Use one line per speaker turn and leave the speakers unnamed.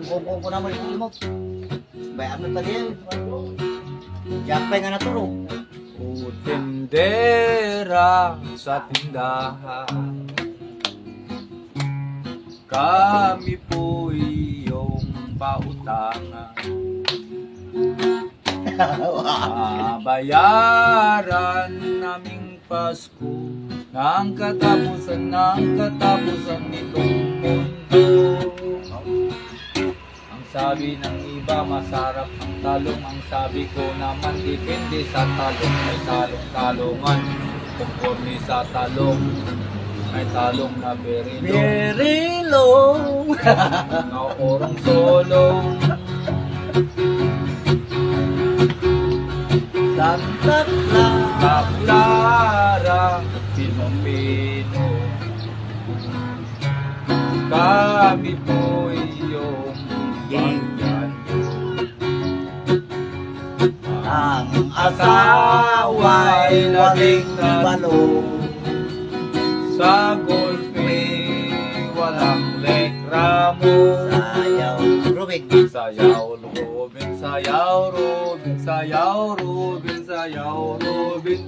Kung naman ito mo. Bayaan mo pa din. Japay nga natulog.
O tindera sa tindahan, kami po iyong pautangan. Bayaran naming Pasko ng katapusan nitong mundo. Ang sabi ng iba masarap ang talong, ang sabi ko naman depende sa talong. May talong-talongan, conforme sa talong. May talong na berilong,
Berilong.
na orong solong.
Santa Clara.
Clara, Pino-Pino, kami po iyong bigyan.
Ang asawa'y laging balo.
Sa golpe, walang reklamo.
Sayaw, Rubik.
Sayaw, Robin, sayaw, Robin, sayaw, Robin, sayaw, Robin.